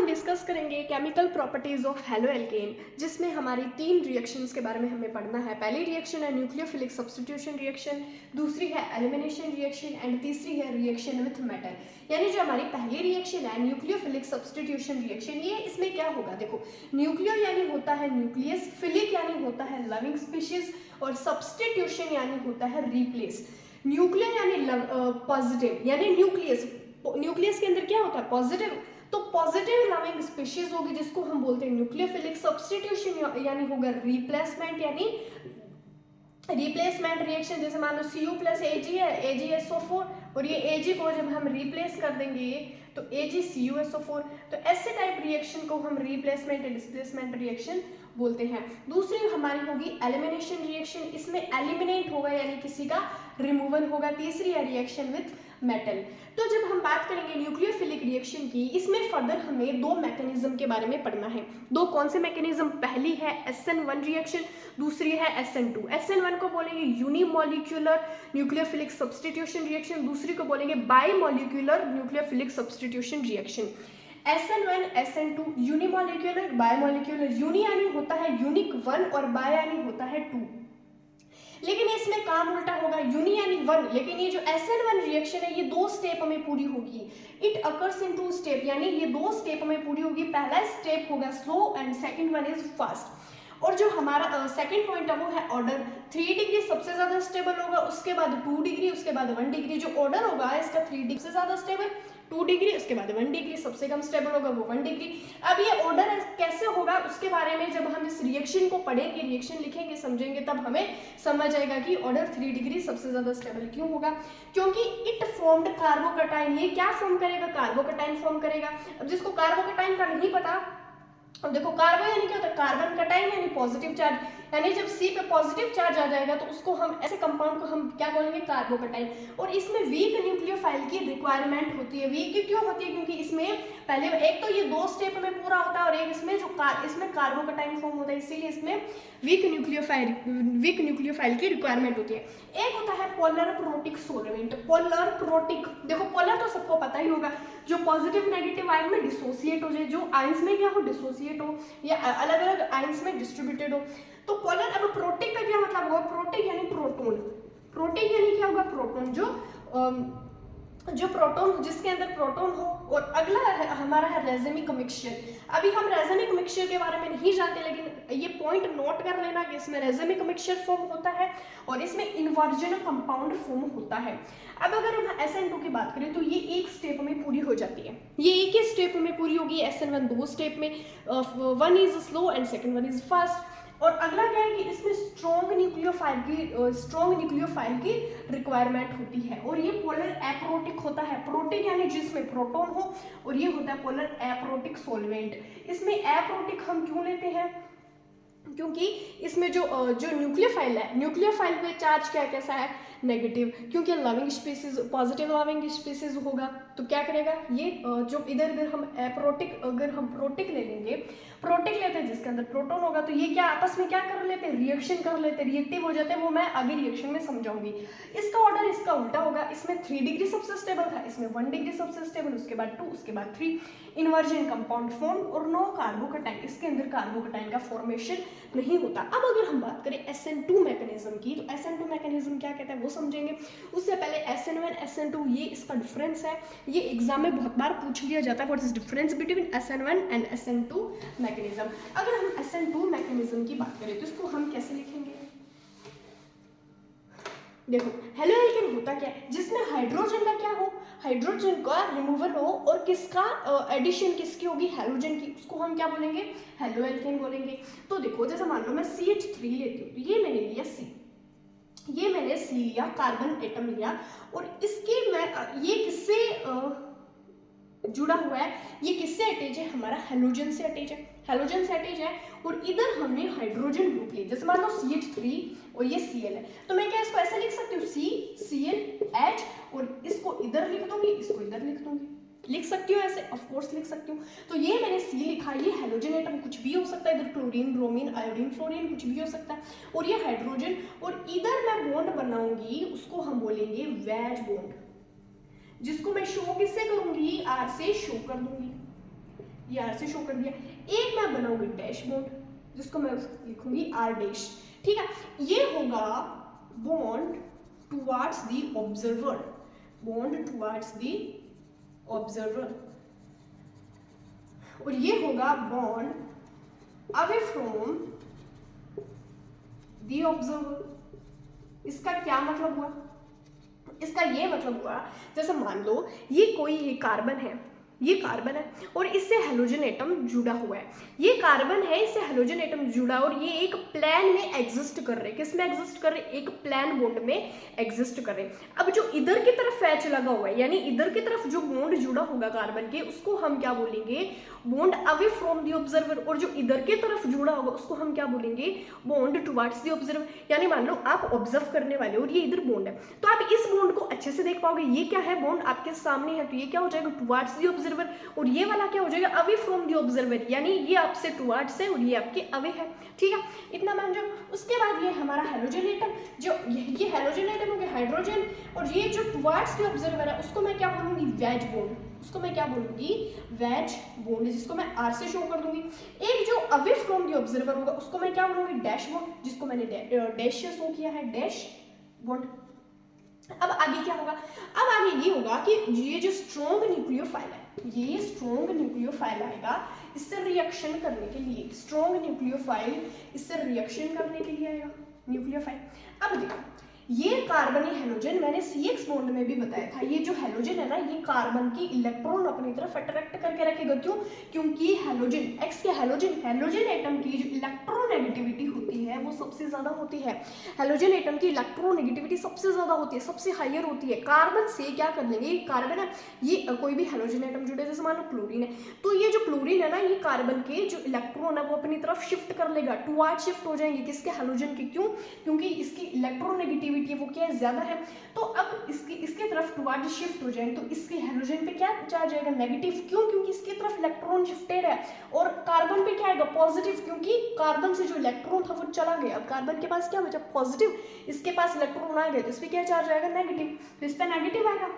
हम डिस्कस करेंगे chemical properties of halo alkane, जिसमें हमारी 3 रिएक्शंस के बारे में हमें पढ़ना है। पहली रिएक्शन है न्यूक्लियोफिलिक सब्स्टिट्यूशन रिएक्शन, दूसरी है एलिमिनेशन रिएक्शन एंड तीसरी है रिएक्शन विथ मेटल। यानी जो हमारी पहली रिएक्शन है न्यूक्लियोफिलिक सब्स्टिट्यूशन रिएक्शन, ये इसमें क्या होगा, देखो न्यूक्लियो यानी होता है न्यूक्लियस, फिलिक यानी होता है लविंग स्पीशीज और सब्स्टिट्यूशन यानी होता है रिप्लेस। न्यूक्लियो यानी पॉजिटिव, यानी न्यूक्लियस के अंदर क्या होता है पॉजिटिव, तो पॉजिटिव लविंग स्पीशीज होगी जिसको हम बोलते हैं न्यूक्लियोफिलिक सब्स्टिट्यूशन, यानी होगा रिप्लेसमेंट, यानी रिप्लेसमेंट रिएक्शन। जैसे मान लो Cu प्लस Ag है, AgSO4, और ये Ag को जब हम रिप्लेस कर देंगे तो AgCuSO4, तो ऐसे टाइप रिएक्शन को हम रिप्लेसमेंट या डिस्प्लेसमेंट रिएक्शन बोलते हैं। दूसरी हमारी होगी एलिमिनेशन रिएक्शन, इसमें एलिमिनेट होगा यानी किसी का रिमूवल होगा। तीसरी है रिएक्शन विथ मेटल। तो जब हम बात करेंगे न्यूक्लियोफिलिक रिएक्शन की, इसमें फर्दर हमें 2 मैकेनिज्म के बारे में पढ़ना है। 2 कौन से मैकेनिज्म, पहली है SN1 रिएक्शन, दूसरी है SN2। SN1 को बोलेंगे यूनिमोलिक्यूलर न्यूक्लियोफिलिक सब्स्टिट्यूशन रिएक्शन, दूसरी को बोलेंगे bimolecular nucleophilic substitution reaction. SN1 SN2 unimolecular bimolecular, uni यानी होता है यूनिक 1 और बाय यानी होता है 2, लेकिन इसमें काम उल्टा होगा, यूनि यानी 1, लेकिन ये जो SN1 रिएक्शन है ये 2 स्टेप में पूरी होगी। इट अकर्स इन 2 स्टेप, यानी ये 2 स्टेप में पूरी होगी। पहला स्टेप होगा slow and second one is fast. और जो हमारा सेकंड पॉइंट है वो है ऑर्डर। 3 डिग्री सबसे ज्यादा स्टेबल होगा, उसके बाद 2 डिग्री, उसके बाद 1 डिग्री। जो ऑर्डर होगा इसका 3 डिग्री से ज्यादा स्टेबल, 2 डिग्री, उसके बाद 1 डिग्री, सबसे कम स्टेबल होगा वो 1 डिग्री। अब ये ऑर्डर कैसे होगा उसके बारे में जब हम इस रिएक्शन को पढ़ेंगे, रिएक्शन लिखेंगे, समझेंगे, तब हमें समझ आएगा कि ऑर्डर 3 डिग्री सबसे ज्यादा स्टेबल क्यों होगा, क्योंकि इट फॉर्म्ड कार्बोकटाइन। ये क्या फॉर्म करेगा, कार्बोकटाइन फॉर्म करेगा। अब जिसको कार्बोकटाइन का नहीं पता, अब देखो कार्बो यानी क्या होता है, कार्बन कटाइन यानी पॉजिटिव चार्ज, यानी जब C पे पॉजिटिव चार्ज आ जाएगा तो उसको हम ऐसे कंपाउंड को हम क्या बोलेंगे, कार्बोकटाइन। और इसमें वीक न्यूक्लियोफाइल की रिक्वायरमेंट होती है। वीक क्यों होती है, क्योंकि इसमें पहले एक तो ये 2 स्टेप में पूरा होता है और एक इसमें जो इसमें कार्बोकटाइन फॉर्म होता है, इसीलिए इसमें वीक न्यूक्लियोफाइल की रिक्वायरमेंट होती है। एक होता है polar protic solvent. Polar protic, देखो पोलर तो सबको पता ही होगा, जो पॉजिटिव नेगेटिव आयन में डिसोसिएट हो जाए, जो आयंस में क्या हो डिसोसिएट हो या अलग अलग आयंस में डिस्ट्रीब्यूटेड हो, तो पोलर। अब प्रोटिक का क्या मतलब होगा, प्रोटिक यानी प्रोटोन, प्रोटिक यानी क्या होगा, प्रोटोन, जो प्रोटोन, जिसके अंदर प्रोटोन हो। और अगला है हमारा है रेजेमिक मिक्सचर। अभी हम रेजेमिक मिक्सचर के बारे में नहीं जानते, लेकिन ये पॉइंट नोट कर लेना कि इसमें रेजेमिक मिक्सचर फॉर्म होता है और इसमें इन्वर्जन कंपाउंड फॉर्म होता है। अब अगर हम SN2 की बात करें तो ये एक स्टेप में पूरी हो जाती है, ये एक ही स्टेप में पूरी होगी। SN1 2 स्टेप में, 1 is slow and second one is fast. और अगला क्या है कि इसमें स्ट्रॉन्ग न्यूक्लियोफाइल की रिक्वायरमेंट होती है। और ये पोलर एप्रोटिक होता है, प्रोटिक यानी जिसमें प्रोटॉन हो, और ये होता है पोलर एप्रोटिक सोलवेंट। इसमें एप्रोटिक हम क्यों लेते हैं, क्योंकि इसमें जो न्यूक्लियोफाइल है, न्यूक्लियोफाइल पे चार्ज क्या कैसा है, नेगेटिव, क्योंकि loving species, positive loving species होगा तो क्या करेगा ये जो इधर इधर हम एप्रोटिक, अगर हम प्रोटिक ले लेंगे, प्रोटिक लेते हैं जिसके अंदर प्रोटॉन होगा, तो ये क्या आपस में क्या कर लेते हैं, रिएक्शन कर लेते हैं, रिएक्टिव हो जाते हैं। वो मैं आगे रिएक्शन में समझाऊंगी। इसका ऑर्डर इसका उल्टा होगा, इसमें 3 डिग्री सबसे स्टेबल था, इसमें 1 डिग्री सबसे स्टेबल, उसके बाद 2, उसके बाद 3, इन्वर्जन कंपाउंड फॉर्म और नो कार्बोकटाइन, इसके अंदर कार्बोकटाइन का फॉर्मेशन नहीं होता। अब अगर हम बात करें SN2 मैकेनिज्म की, तो SN2 मैकेनिज्म क्या कहता है वो समझेंगे। उससे पहले SN1 SN2 ये इसका डिफरेंस है, ये एग्जाम में बहुत बार पूछ लिया जाता है, what is difference between SN1 and SN2 mechanism. अगर हम SN2 मैकेनिज्म की बात करें तो इसको हम कैसे लिखेंगे, देखो हेलो एल्केन होता क्या है, जिसमें हाइड्रोजन का क्या हो, हाइड्रोजन का रिमूवल हो और किसका एडिशन किसकी होगी, हैलोजन की, उसको हम क्या बोलेंगे, हेलो एल्केन बोलेंगे। तो देखो जैसे मान लो मैं CH3 लेती हूँ, तो ये मैंने लिया C, ये मैंने C लिया, कार्बन एटम लिया, और इसके मैं ये किससे जुड़ा हुआ है, ये किससे अटैच है, हमारा हेलोजन से अटैच है, हेलोजन से अटैच है। और इधर हमने हाइड्रोजन ग्रुप लिया, जैसे मान लो CH3 और ये Cl है, तो मैं क्या इसको ऐसे लिख सकती हूँ, CClH, और इसको इधर लिख दूंगी, इसको इधर लिख दूंगी, लिख सकती हूँ ऐसे, ऑफ कोर्स लिख सकती हूँ। तो ये मैंने C लिखा, ये हेलोजन एटम कुछ भी हो सकता है, इधर क्लोरीन, ब्रोमीन, आयोडीन, फ्लोरीन कुछ भी हो सकता है, और ये हाइड्रोजन, और इधर मैं बॉन्ड बनाऊंगी, उसको हम बोलेंगे वेज बॉन्ड, जिसको मैं शो किससे करूंगी, R से शो कर दूंगी। ये आर से शो कर दिया। एक मैं बनाऊंगी डैश बॉन्ड जिसको मैं लिखूंगी आर डैश, ठीक है। ये होगा bond towards the observer, bond towards the observer, और ये होगा bond away from the observer. इसका क्या मतलब हुआ? इसका ये मतलब हुआ, जैसे मान लो ये कोई कार्बन है, ये कार्बन है और इससे हेलोजन एटम जुड़ा हुआ है, ये कार्बन है, इससे हेलोजन एटम जुड़ा और ये एक प्लेन में एग्जिस्ट कर रहे हैं। किस में एग्जिस्ट कर रहे हैं? एक प्लेन बॉन्ड में एग्जिस्ट कर रहे हैं। अब जो इधर की तरफ एच लगा हुआ है, यानी इधर की तरफ जो बॉन्ड जुड़ा होगा कार्बन के, उसको हम क्या बोलेंगे? Bond away from the observer. और जो इधर की तरफ जुड़ा होगा उसको हम क्या बोलेंगे? Bond towards the observer. यानी मान लो आप ऑब्जर्व करने वाले हो और ये इधर बॉन्ड है, तो आप इस बॉन्ड को अच्छे से देख पाओगे। ये क्या है? बॉन्ड आपके सामने है, तो ये क्या हो जाएगा? Towards the observer. और ये वाला क्या हो जाएगा? अवे फ्रॉम द ऑब्जर्वर, यानी ये आपसे टुवर्ड्स है और ये आपके अवे है, ठीक है। इतना मान जाओ। उसके बाद ये हमारा हेलोजन एटम, जो ये हेलोजन एटम हो गया हाइड्रोजन, और ये जो टुवर्ड्स द ऑब्जर्वर है उसको मैं क्या बोलूंगी? Wedge bond. उसको मैं क्या बोलूंगी? वेज बॉन्ड, जिसको मैं आर से शो कर दूंगी। एक जो अवे फ्रॉम द ऑब्जर्वर होगा उसको मैं क्या बोलूंगी? डैश बॉन्ड, जिसको मैंने डैश से शो किया है, डैश बॉन्ड। अब आगे क्या होगा? अब आगे ये होगा कि ये जो स्ट्रॉन्ग न्यूक्लियोफाइल है, ये स्ट्रॉन्ग न्यूक्लियोफाइल आएगा इससे रिएक्शन करने के लिए। स्ट्रॉन्ग न्यूक्लियोफाइल इससे रिएक्शन करने के लिए आएगा, न्यूक्लियोफाइल। अब देखो, ये कार्बनी हेलोजन मैंने CX बॉन्ड में भी बताया था, ये जो हेलोजन है ना, ये कार्बन की इलेक्ट्रॉन अपनी तरफ अट्रैक्ट करके रखेगा। क्यों? क्योंकि हेलोजन एक्स के हेलोजन एटम की जो इलेक्ट्रोनेगेटिविटी होती है वो सबसे ज्यादा होती है। हेलोजन एटम की इलेक्ट्रोनेगेटिविटी सबसे ज्यादा होती है, सबसे हायर होती है। कार्बन से क्या कर लेंगे? ये कार्बन है, ये कोई भी हेलोजन एटम जुड़े, जैसे मान लो क्लोरीन है, तो ये जो क्लोरीन है ना, ये कार्बन के जो इलेक्ट्रॉन है वो अपनी तरफ शिफ्ट कर लेगा, टुवर्ड शिफ्ट हो जाएंगे। किसके? हेलोजन के। क्यों? क्योंकि इसकी इलेक्ट्रोनेगेटिविटी वो क्या है? ज्यादा है। तो अब इसके तरफ टुवर्ड शिफ्ट हो जाएंगे, तो इसके हेलोजन पे क्या चार्ज आएगा? नेगेटिव। क्यों? क्योंकि इसकी तरफ इलेक्ट्रॉन शिफ्टेड है। और कार्बन पे क्या आएगा? पॉजिटिव, क्योंकि कार्बन से जो इलेक्ट्रॉन था वो चला गया। अब कार्बन के पास क्या बचा? पॉजिटिव। इसके पास इलेक्ट्रॉन आ गए तो इस पे क्या चार्ज आएगा? नेगेटिव। तो इस पे नेगेटिव आएगा।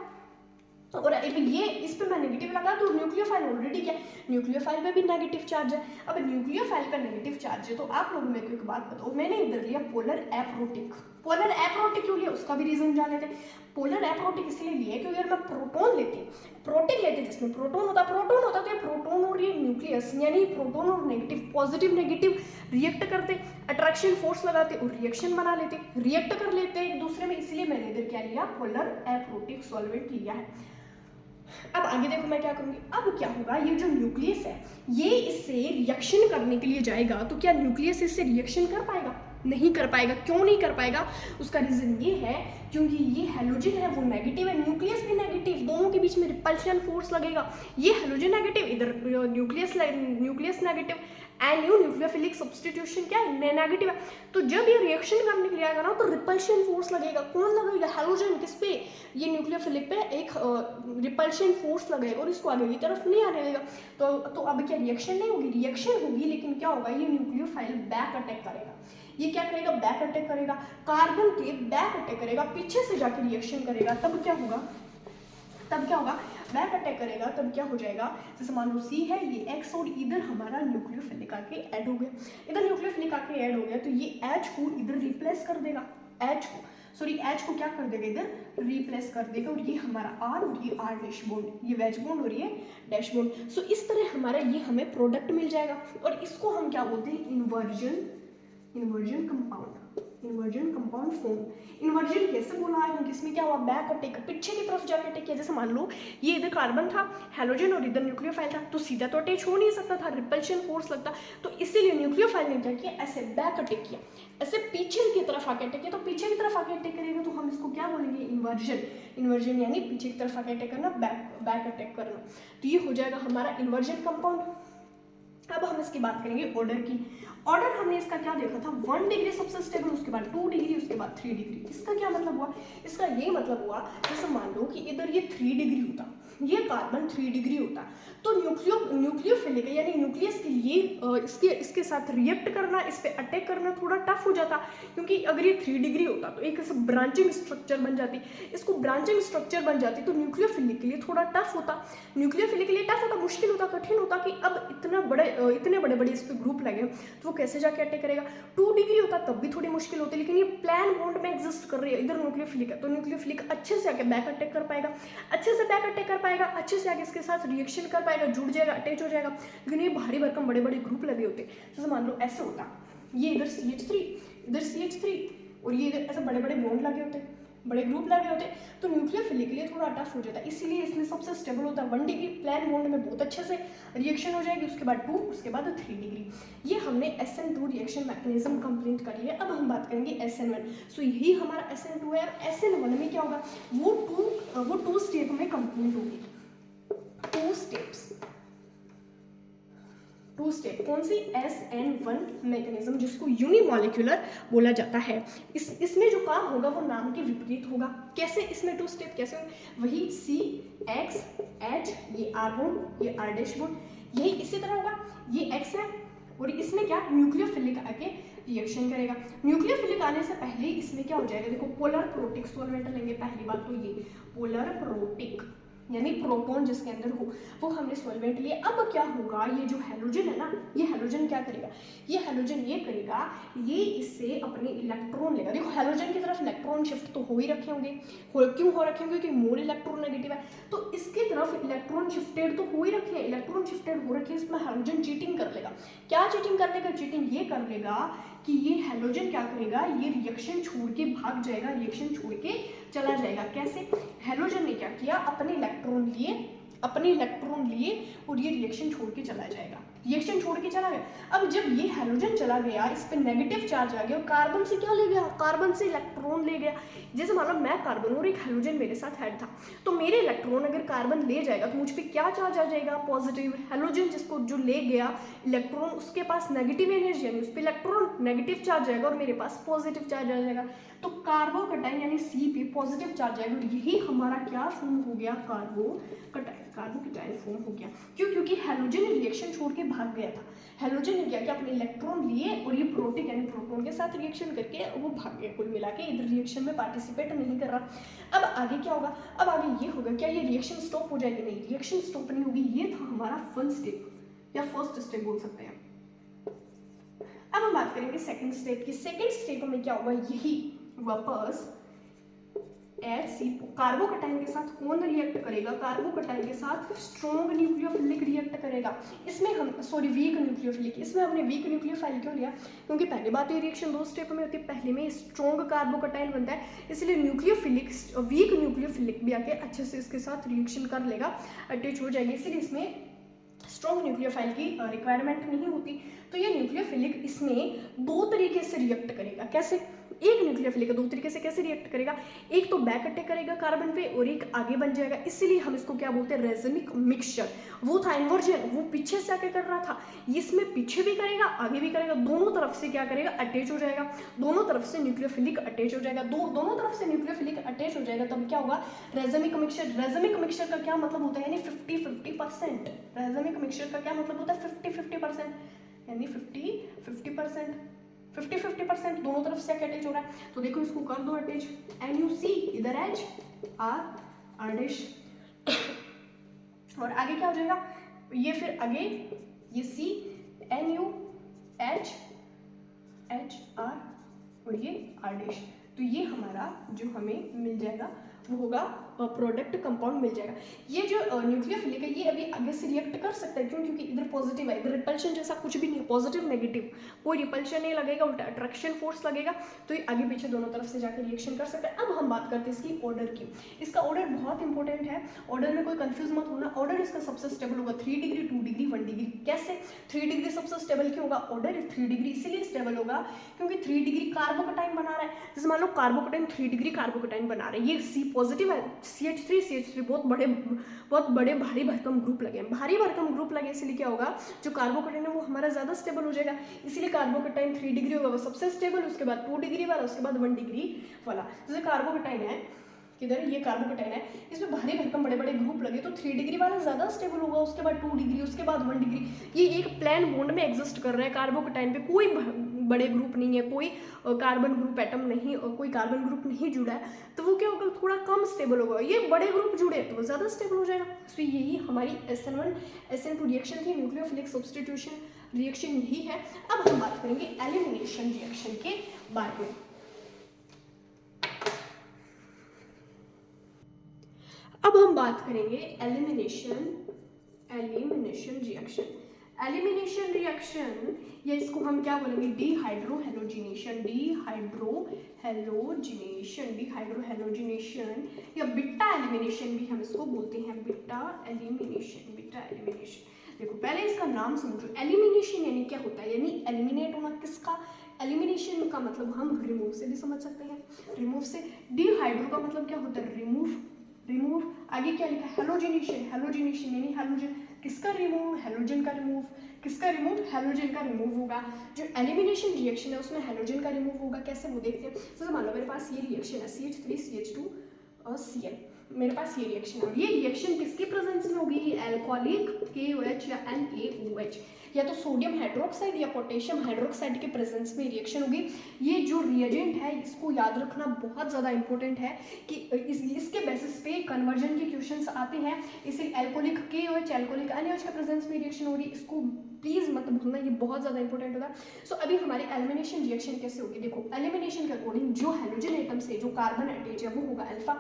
और ये इस पे मैं नेगेटिव लगा तो न्यूक्लियोफाइल ऑलरेडी क्या, न्यूक्लियोफाइल पे भी नेगेटिव चार्ज है। अब न्यूक्लियोफाइल पे नेगेटिव चार्ज है तो आप लोग मेरे को एक बात बताओ, मैंने इधर लिया पोलर एप्रोटिक। पोलर एप्रोटिक क्यों लिया उसका भी रीजन जान लेते हैं। पोलर एप्रोटिक इसलिए लिया क्योंकि अगर मैं प्रोटॉन लेती, प्रोटिक लेते जिसमें प्रोटॉन होता तो ये प्रोटॉन और ये न्यूक्लियस, यानी प्रोटॉन और नेगेटिव, पॉजिटिव नेगेटिव रिएक्ट करते, अट्रैक्शन फोर्स लगाते और रिएक्शन बना लेते, रिएक्ट कर लेते एक दूसरे में। इसलिए मैंने इधर क्या लिया? पोलर एप्रोटिक सॉल्वेंट लिया है। अब आगे देखो मैं क्या करूंगी। अब क्या होगा? ये जो न्यूक्लियस है ये इससे रिएक्शन करने के लिए जाएगा, तो क्या न्यूक्लियस इससे रिएक्शन कर पाएगा? नहीं कर पाएगा। क्यों नहीं कर पाएगा? उसका रीजन ये है क्योंकि ये हेलोजन है वो नेगेटिव है, न्यूक्लियस भी नेगेटिव, दोनों के बीच में रिपल्शन फोर्स लगेगा। ये हेलोजन नेगेटिव, इधर nucleus negative, and nucleophilic substitution क्या है? नेगेटिव है। तो जब ये रिएक्शन करने के लिए आएगा ना तो रिपल्शन फोर्स लगेगा। कौन लगेगा? हेलोजन। किस पे? ये न्यूक्लियोफिलिक पे एक रिपल्शन फोर्स लगेगा और इसको आगे की तरफ नहीं आने देगा। तो अब क्या रिएक्शन नहीं होगी? रिएक्शन होगी, लेकिन क्या होगा? ये न्यूक्लियोफाइल बैक अटैक करेगा। ये क्या करेगा? बैक अटैक करेगा, कार्बन के बैक अटैक करेगा, पीछे से जाके रिएक्शन करेगा। तब क्या होगा? बैक अटैक करेगा, तब क्या हो जाएगा? जैसे मान लो C है, ये X और इधर हमारा न्यूक्लियोफिलिक आके ऐड हो गया, इधर न्यूक्लियोफिलिक आके ऐड हो गया, तो ये H को इधर रिप्लेस कर देगा, H को क्या कर देगा? इधर रिप्लेस कर देगा। और ये हमारा R और ये R डैश बॉन्ड, ये वेज बॉन्ड और ये डैश बॉन्ड। सो इस तरह हमारा ये हमें प्रोडक्ट मिल जाएगा और इसको हम क्या बोलते हैं? Inversion compound form. इन्वर्जन कैसे बोला है? क्योंकि इसमें क्या हुआ? बैक अटैक, पीछे की तरफ जाके अटैक किया। जैसे मान लो ये इधर कार्बन था, हेलोजन और इधर न्यूक्लियोफाइल था, तो सीधा तो अटैच हो नहीं सकता था, रिपल्शन फोर्स लगता। तो इसीलिए न्यूक्लियोफाइल ने क्या किया? ऐसे बैक अटैक किया, ऐसे पीछे की तरफ आके अटैक किया। तो पीछे की तरफ आके अटैक करेगा तो हम इसको क्या बोलेंगे? इन्वर्जन यानी पीछे की तरफ आके अटैक करना, बैक अटैक करना। तो ये हो जाएगा हमारा इन्वर्जन कंपाउंड। अब हम इसकी बात करेंगे ऑर्डर की। ऑर्डर हमने इसका क्या देखा था, 1 डिग्री सबसे स्टेबल, उसके बाद 2 डिग्री, उसके बाद 3 डिग्री। इसका क्या मतलब हुआ, इसका ये मतलब हुआ जैसे मान लो कि इधर ये 3 डिग्री होता, ये कार्बन 3 डिग्री होता, तो न्यूक्लियोफिलिक यानी न्यूक्लियस के लिए इसके साथ रिएक्ट करना, इस पे अटैक करना थोड़ा टफ हो जाता, क्योंकि अगर ये 3 डिग्री होता तो एक ब्रांचिंग स्ट्रक्चर बन जाती, इसको ब्रांचिंग स्ट्रक्चर बन जाती तो न्यूक्लियोफिलिक के लिए थोड़ा टफ होता, न्यूक्लियोफिलिक के लिए टफ होता, मुश्किल होता, कठिन होता कि अब इतने बड़े बड़े इस पे ग्रुप लगे तो वो कैसे जाके अटैक करेगा। 2 डिग्री होता तब भी थोड़ी मुश्किल होती, लेकिन ये प्लान बॉन्ड में एग्जिस्ट कर रही है, इधर न्यूक्लियोफिलिक है तो न्यूक्लियोफिलिक अच्छे से आके बैक अटैक कर पाएगा, अच्छे से बैक अटैक कर पाएगा, अच्छे से आगे इसके साथ रिएक्शन कर पाएगा, जुड़ जाएगा, अटैच हो जाएगा। लेकिन ये भारी भरकम बड़े बड़े ग्रुप लगे होते, जैसे मान लो ऐसे होता, ये इधर CH3, इधर CH3 और ये इधर ऐसे बड़े बड़े बॉन्ड लगे होते, बड़े ग्रुप लगे होते, तो न्यूक्लियोफिलिक के लिए थोड़ा टफ हो जाता है, इसीलिए इसमें सबसे स्टेबल होता है 1 डिग्री, प्लान बॉन्ड में बहुत अच्छे से रिएक्शन हो जाएगी, उसके बाद 2, उसके बाद 3 डिग्री। ये हमने SN2 रिएक्शन मैकेनिज्म कंप्लीट कर लिया। अब हम बात करेंगे SN1। सो यही हमारा SN2 है, और SN1 में क्या होगा, वो 2 स्टेप में कंप्लीट होगी, 2 स्टेप्स, 2 स्टेप, कौन सी, SN1 मैकेनिज्म, जिसको यूनिमॉलिक्यूलर बोला जाता है। इसमें जो काम होगा वो नाम के विपरीत होगा। कैसे, इसमें 2 स्टेप कैसे होंगे, वही CH, ये R बॉन्ड, ये R डैश बॉन्ड, यही इसी तरह होगा, ये X है, और इसमें क्या, न्यूक्लियोफिलिक आके रिएक्शन करेगा। न्यूक्लियोफिलिक आने से पहले इसमें क्या हो जाएगा, देखो पोलर प्रोटिक सॉल्वेंट लेंगे, पहली बात तो ये पोलर प्रोटिक यानी प्रोटॉन जिसके अंदर हो वो हमने सॉल्वेंट लिए। अब क्या होगा, ये जो हैलोजन है ना, ये हैलोजन क्या करेगा, ये हैलोजन ये करेगा, ये इससे अपने इलेक्ट्रॉन लेगा। देखो हैलोजन की तरफ इलेक्ट्रॉन शिफ्ट तो हो ही रखे होंगे, क्यों हो रखे होंगे, क्योंकि मोल इलेक्ट्रॉन नेगेटिव है, तो इसकी तरफ इलेक्ट्रॉन शिफ्टेड तो हो ही रखे हैं, इलेक्ट्रॉन शिफ्टेड हो रखे, इसमें हैलोजन चीटिंग कर लेगा। क्या चीटिंग कर लेगा, चीटिंग ये कर लेगा कि ये हैलोजन क्या करेगा, ये रिएक्शन छोड़ के भाग जाएगा, रिएक्शन छोड़ के चला जाएगा। कैसे, हैलोजन ने क्या किया, अपने इलेक्ट्रॉन लिए और ये रिएक्शन छोड़ के चला जाएगा, रिएक्शन छोड़ के चला गया। अब जब ये हैलोजन चला गया, इस पे नेगेटिव चार्ज आ गया, और कार्बन से क्या ले गया, कार्बन से इलेक्ट्रॉन ले गया। जैसे मान लो मैं कार्बन और एक हैलोजन मेरे साथ ऐड था, तो मेरे इलेक्ट्रॉन अगर कार्बन ले जाएगा तो मुझ पे क्या चार्ज आ जाएगा, पॉजिटिव। हैलोजन जिसको जो ले गया इलेक्ट्रॉन, उसके पास नेगेटिव एनर्जी यानी उस पर इलेक्ट्रॉन नेगेटिव चार्ज आएगा, और मेरे पास पॉजिटिव चार्ज आ जाएगा, तो कार्बोकटाइन यानी C पे पॉजिटिव चार्ज आएगा, और यही हमारा क्या फॉर्म हो गया, कार्बोकटाइन फॉर्म हो गया। क्यों, क्योंकि हैलोजन रिएक्शन छोड़ के भाग गया था, हैलोजन ने क्या किया, अपने इलेक्ट्रॉन लिए और ये प्रोटिक यानी प्रोटॉन के साथ रिएक्शन करके वो भाग गया, कुल मिला के इधर रिएक्शन में पार्टिसिपेट नहीं कर रहा। अब आगे क्या होगा, अब आगे ये होगा, क्या ये रिएक्शन स्टॉप हो जाएगी, नहीं, रिएक्शन स्टॉप नहीं होगी। ये था हमारा फर्स्ट स्टेप या फर्स्ट स्टेप बोल सकते हैं। अब हम बात करेंगे सेकंड स्टेप की। सेकंड स्टेप में क्या होगा, यही वापस कार्बोकटाइन के साथ कौन रिएक्ट करेगा, कार्बोकटाइन के साथ स्ट्रॉन्ग न्यूक्लियोफिलिक रिएक्ट करेगा। इसमें हम वीक न्यूक्लियोफिलिक, इसमें हमने वीक न्यूक्लियोफाइल क्यों लिया, क्योंकि पहली बात ये रिएक्शन 2 स्टेप में होती है, पहले में स्ट्रॉन्ग कार्बोकटाइन बनता है, इसलिए वीक न्यूक्लियोफिलिक भी आके अच्छे से इसके साथ रिएक्शन कर लेगा, अटैच हो जाएगी, इसलिए इसमें स्ट्रॉन्ग न्यूक्लियोफाइल की रिक्वायरमेंट नहीं होती। तो ये न्यूक्लियोफिलिक इसमें 2 तरीके से रिएक्ट करेगा। कैसे, एक न्यूक्लियोफिलिक 2 तरीके से कैसे रिएक्ट करेगा, एक तो बैक अटैक करेगा कार्बन पे और एक आगे बन जाएगा, इसीलिए हम इसको क्या बोलते हैं, रेजमिक मिक्सचर। वो था इन्वर्जन, वो पीछे से आके कर रहा था, इसमें पीछे भी करेगा आगे भी करेगा, दोनों तरफ से क्या करेगा, अटैच हो जाएगा, दोनों तरफ से न्यूक्लियोफिलिक अटैच हो जाएगा, दोनों तरफ से न्यूक्लियोफिलिक अटैच हो जाएगा, तब क्या होगा, रेजमिक मिक्सचर। रेजमिक मिक्सचर का क्या मतलब होता है, यानी 50-50%। रेजमिक मिक्सचर का क्या मतलब होता है, 50-50%, यानी 50-50%, 50-50% दोनों तरफ से अटैच हो रहा है। तो देखो इसको कर दो अटैच, NuC इधर H R डैश, और आगे क्या हो जाएगा, ये फिर आगे ये C NU H R और ये R डैश, तो ये हमारा जो हमें मिल जाएगा वो होगा प्रोडक्ट कंपाउंड मिल जाएगा। ये जो न्यूक्लियोफिलिक है ये अभी आगे से रिएक्ट कर सकता है, क्यों, क्योंकि इधर पॉजिटिव है, इधर रिपल्शन जैसा कुछ भी नहीं है, पॉजिटिव नेगेटिव कोई रिपल्शन नहीं लगेगा, उल्टा अट्रैक्शन फोर्स लगेगा, तो ये आगे पीछे दोनों तरफ से जाकर रिएक्शन कर सकता है। अब हम बात करते हैं इसकी ऑर्डर की। इसका ऑर्डर बहुत इंपॉर्टेंट है, ऑर्डर में कोई कंफ्यूज मत होना। ऑर्डर इसका सबसे स्टेबल होगा 3 डिग्री, 2 डिग्री, 1 डिग्री। कैसे 3 डिग्री सबसे स्टेबल क्यों होगा, ऑर्डर 3 डिग्री इसीलिए स्टेबल होगा क्योंकि 3 डिग्री कार्बोकटाइन बना रहा है। जैसे मान लो कार्बोकटाइन 3 डिग्री कार्बोकटाइन बना रहा है, ये C पॉजिटिव है, CH3 बहुत बड़े भारी भरकम ग्रुप लगे। भारी भरकम ग्रुप लगे इसलिए क्या होगा, जो कार्बोकेटाइन है वो हमारा ज़्यादा स्टेबल हो जाएगा, इसीलिए कार्बोकेटाइन 3 डिग्री होगा वो सबसे स्टेबल, उसके बाद 2 डिग्री वाला, उसके बाद 1 डिग्री वाला। जैसे कार्बोकेटाइन है, किधर ये कार्बोकेटाइन है, इसमें भारी भरकम बड़े बड़े ग्रुप लगे तो 3 डिग्री वाला ज़्यादा स्टेबल होगा, उसके बाद 2 डिग्री, उसके बाद 1 डिग्री। ये एक प्लेन बॉन्ड में एग्जिस्ट कर रहे हैं कार्बोकेटाइन पे, कोई बड़े ग्रुप नहीं है, कोई कार्बन ग्रुप एटम नहीं, कोई कार्बन ग्रुप नहीं जुड़ा है, तो वो क्या होगा, थोड़ा कम स्टेबल होगा। ये बड़े ग्रुप जुड़े तो वो ज़्यादा स्टेबल हो जाएगा। तो यही हमारी SN1 SN2 रिएक्शन थी, न्यूक्लियोफिलिक सब्स्टिट्यूशन रिएक्शन यही है। अब हम बात करेंगे एलिमिनेशन रिएक्शन के बारे में। अब हम बात करेंगे एलिमिनेशन रिएक्शन। एलिमिनेशन रिएक्शन या इसको हम क्या बोलेंगे, डिहाइड्रोहेलोजिनेशन या बिट्टा एलिमिनेशन भी हम इसको बोलते हैं, बिट्टा एलिमिनेशन। देखो पहले इसका नाम समझो। एलिमिनेशन यानी क्या होता है, यानी एलिमिनेट होना किसका, एलिमिनेशन का मतलब हम रिमूव से भी समझ सकते हैं, रिमूव से। डिहाइड्रो का मतलब क्या होता है, रिमूव। आगे क्या लिखा है, हेलोजिनेशन यानी हेलोजन किसका रिमूव, हेलोजन का रिमूव। किसका रिमूव, हेलोजन का रिमूव होगा। जो एलिमिनेशन रिएक्शन है उसमें हेलोजन का रिमूव होगा। कैसे, वो देखते हैं। जैसे मान लो मेरे पास ये रिएक्शन है CH3 CH2 और Cl, मेरे पास ये रिएक्शन है, और ये रिएक्शन किसकी प्रेजेंस में होगी, एल्कोहलिक KOH या NaOH, या तो सोडियम हाइड्रोक्साइड या पोटेशियम हाइड्रोक्साइड के प्रेजेंस में रिएक्शन होगी। ये जो रिएजेंट है इसको याद रखना बहुत ज़्यादा इंपॉर्टेंट है कि इसके बेसिस पे कन्वर्जन के क्वेश्चंस आते हैं। इसे एल्कोहलिक KOH एल्कोहलिक NaOH के प्रेजेंस में रिएक्शन हो रही है, इसको प्लीज़ मत भूलना, ये बहुत ज़्यादा इंपॉर्टेंट होगा। सो अभी हमारी एलिमिनेशन रिएक्शन कैसे होगी, देखो एलिमिनेशन के अकॉर्डिंग जो हाइड्रोजन एटम से जो कार्बन अटैच है वो होगा अल्फा,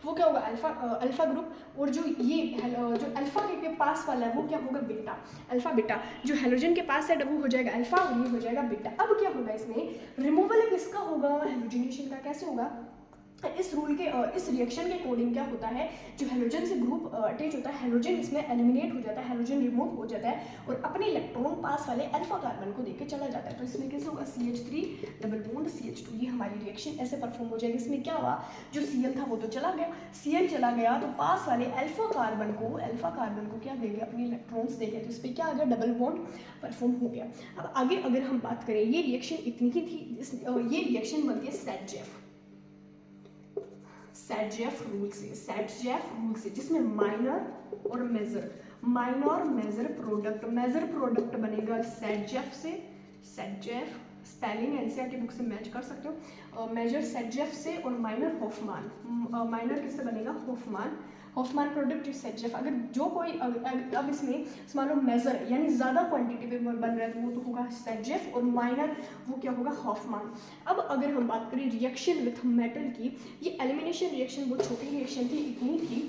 वो क्या होगा अल्फा ग्रुप, और जो ये जो अल्फा के पास वाला है वो क्या होगा, बीटा, अल्फा बीटा। जो हेलोजन के पास है वो हो जाएगा अल्फा और ये हो जाएगा बीटा। अब क्या होगा, इसमें रिमूवल किसका होगा, हेलोजिनेशन का। कैसे होगा, इस रूल के इस रिएक्शन के अकॉर्डिंग क्या होता है, जो हेलोजन से ग्रुप अटैच होता है, हेलोजन इसमें एलिमिनेट हो जाता है, हेलोजन रिमूव हो जाता है और अपने इलेक्ट्रॉन पास वाले अल्फा कार्बन को देके चला जाता है। तो इसमें कैसे होगा, CH3 डबल बॉन्ड CH2, ये हमारी रिएक्शन ऐसे परफॉर्म हो जाएगी। इसमें क्या हुआ, जो Cl था वो तो चला गया, Cl चला गया तो पास वाले अल्फा कार्बन को क्या देंगे, अपने इलेक्ट्रॉन्स देंगे, तो इस पर क्या आ गया, डबल बॉन्ड परफॉर्म हो गया। अब आगे अगर हम बात करें, ये रिएक्शन इतनी ही थी, ये रिएक्शन बनती है सैडजेफ रूल से, जिसमें माइनर और मेजर प्रोडक्ट बनेगा सैडजेफ से। सैडजेफ स्पेलिंग एनसीईआरटी बुक से मैच कर सकते हो, मेजर सैडजेफ से, और माइनर हॉफमान। माइनर किससे बनेगा, हॉफमान प्रोडक्ट सैडजेफ। अगर जो कोई अब इसमें मान लो मेजर यानी ज़्यादा क्वांटिटी पे बन रहा है तो वो तो होगा सैडजेफ, और माइनर वो क्या होगा, हॉफमान। अब अगर हम बात करें रिएक्शन विथ मेटल की, ये एलिमिनेशन रिएक्शन बहुत छोटी रिएक्शन थी, इतनी थी।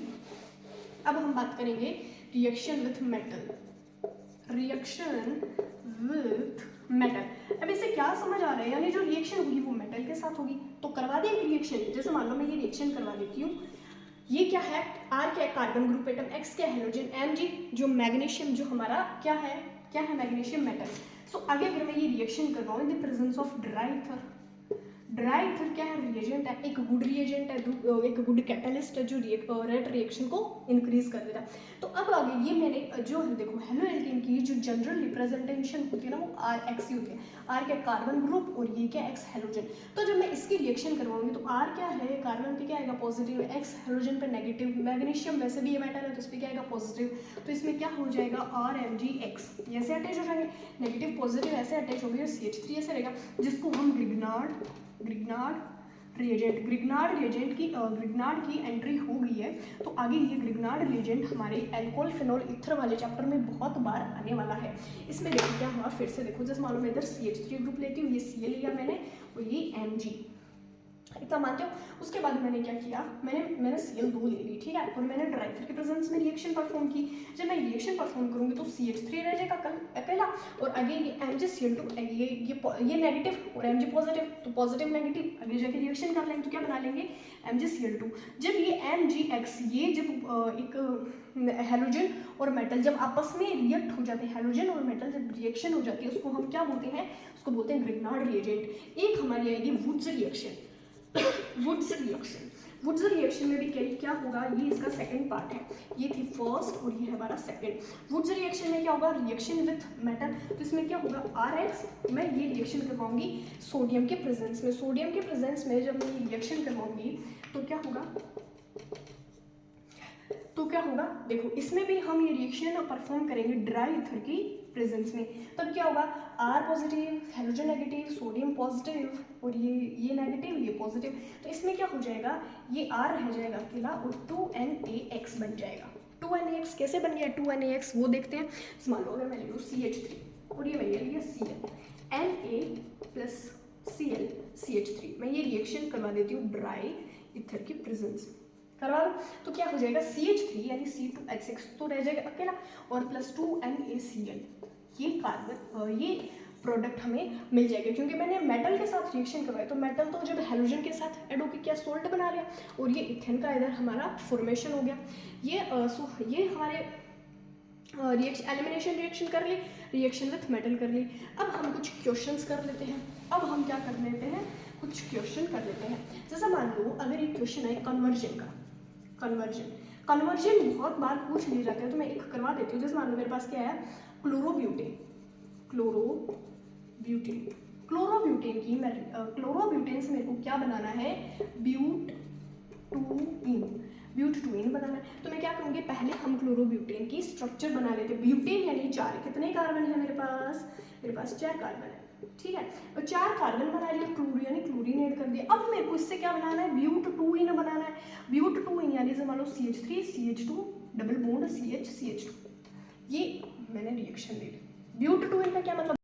अब हम बात करेंगे रिएक्शन विथ मेटल। अब इससे क्या समझ आ रहा है, यानी जो रिएक्शन होगी वो मेटल के साथ होगी। तो करवा दे एक रिएक्शन, जैसे मान लो मैं ये रिएक्शन करवा देती हूँ। ये क्या है, R क्या है, कार्बन ग्रुप एटम, X क्या है, हेलोजन, Mg जो मैग्नीशियम, जो हमारा क्या है मैग्नीशियम मेटल। सो आगे अगर मैं ये रिएक्शन करवाऊँ in the presence of dry ether क्या है, रिएजेंट है, एक गुड रिएजेंट है, एक गुड कैटलिस्ट है जो रेट रिएक्शन को इंक्रीज कर देता है। तो अब आगे ये मैंने जो देखो हेलो एल्केन की जो जनरल रिप्रेजेंटेशन होती है ना वो RX होती है। R क्या कार्बन ग्रुप और ये क्या X हेलोजन। तो जब मैं इसकी रिएक्शन करवाऊंगी तो R क्या है, कार्बन पे क्या आएगा पॉजिटिव, X हेलोजन पे नेगेटिव, मैग्नीशियम वैसे भी ये मेटल है तो इस पर क्या आएगा पॉजिटिव। तो इसमें क्या हो जाएगा, RMgX ऐसे अटैच हो जाएंगे, नेगेटिव पॉजिटिव ऐसे अटैच हो गए, CH3 ऐसे रहेगा, जिसको हम ग्रिग्नार्ड रिएजेंट की एंट्री हो गई है। तो आगे ये ग्रिग्नार्ड रिएजेंट हमारे एल्कोहल फिनोल ईथर वाले चैप्टर में बहुत बार आने वाला है। इसमें देखो क्या हुआ, फिर से देखो, जैसे मालूम मैं इधर CH3 ग्रुप लेती हूँ, ये Cl लिया मैंने और ये Mg, इतना मानते हो। उसके बाद मैंने क्या किया, मैंने Cl2 ले ली, ठीक है, और मैंने ड्राइथर के प्रेजेंस में रिएक्शन परफॉर्म की। जब मैं रिएक्शन परफॉर्म करूंगी तो CH3 रह जाएगा अकेला, और आगे ये MgCl2 ये नेगेटिव और Mg पॉजिटिव, तो पॉजिटिव नेगेटिव आगे जाके रिएक्शन कर लेंगे तो क्या बना लेंगे, MgCl2। जब ये MgX ये जब एक हेलोजन और मेटल जब आपस में रिएक्ट हो जाते हैं, हेलोजन और मेटल जब रिएक्शन हो जाती है उसको हम क्या बोलते हैं, उसको बोलते हैं ग्रिग्नार्ड रिएजेंट। एक हमारी आएगी वुड्स रिएक्शन। वुड्स रिएक्शन में भी क्या होगा, ये इसका सेकंड पार्ट है, ये थी फर्स्ट और ये है हमारा सेकंड। वुड्स रिएक्शन में क्या होगा, रिएक्शन विथ मेटल, तो इसमें क्या होगा RX, मैं ये रिएक्शन करवाऊंगी सोडियम के प्रेजेंस में। सोडियम के प्रेजेंस में जब मैं ये रिएक्शन करवाऊंगी तो क्या होगा, देखो इसमें भी हम ये रिएक्शन परफॉर्म करेंगे ड्राई ईथर की प्रेजेंस में। तब क्या होगा, R positive, halogen negative, sodium positive और ये नेगेटिव, ये पॉजिटिव, तो इसमें क्या हो जाएगा, ये R रह जाएगा अकेला और 2NaX बन जाएगा। 2NaX कैसे बन गया 2NaX, वो देखते हैं। मान लो अगर मैं ले लूँ CH3 और ये मैं ले लिया Cl, Na plus Cl CH3, मैं ये रिएक्शन करवा देती हूँ ड्राई ईथर की प्रेजेंस में, करवा दो तो क्या हो जाएगा, CH3 यानी C2H6 तो रह जाएगा अकेला और प्लस 2NaCl, ये कार्बन ये प्रोडक्ट हमें मिल जाएगा। क्योंकि मैंने मेटल के साथ रिएक्शन करवाया, तो मेटल तो जब हेलोजन के साथ ऐड होकर क्या सोल्ट बना लिया और ये इथेन का इधर हमारा फॉर्मेशन हो गया। ये हमारे रिएक्शन एलिमिनेशन रिएक्शन कर ली, रिएक्शन विथ मेटल कर ली। अब हम कुछ क्वेश्चंस कर लेते हैं। अब हम क्या कर लेते हैं, कुछ क्वेश्चन कर लेते हैं। जैसा मान लो अगर एक क्वेश्चन है कन्वर्जन का, कन्वर्जन बहुत बार पूछ लिया जाता है, तो मैं एक करवा देती हूँ। जैसे मान लो मेरे पास क्या है, क्लोरोब्यूटेन की मैं क्लोरोब्यूटेन से मेरे को क्या बनाना है, ब्यूट-टू-इन बनाना है। तो मैं क्या करूँगी, पहले हम क्लोरोब्यूटेन की स्ट्रक्चर बना लेते हैं। ब्यूटेन यानी 4, कितने कार्बन है मेरे पास 4 कार्बन है, ठीक है। और 4 कार्बन बना लिया, क्लोरो यानी क्लोरीन ऐड कर दिया। अब मेरे को इससे क्या बनाना है, ब्यूट-टू-इन बनाना है। ब्यूट-टू-इन यानी जैसे मान लो CH3 CH2 double bond CH CH2, ये मैंने रिएक्शन ले ली। ब्यूट-टू-इन का क्या मतलब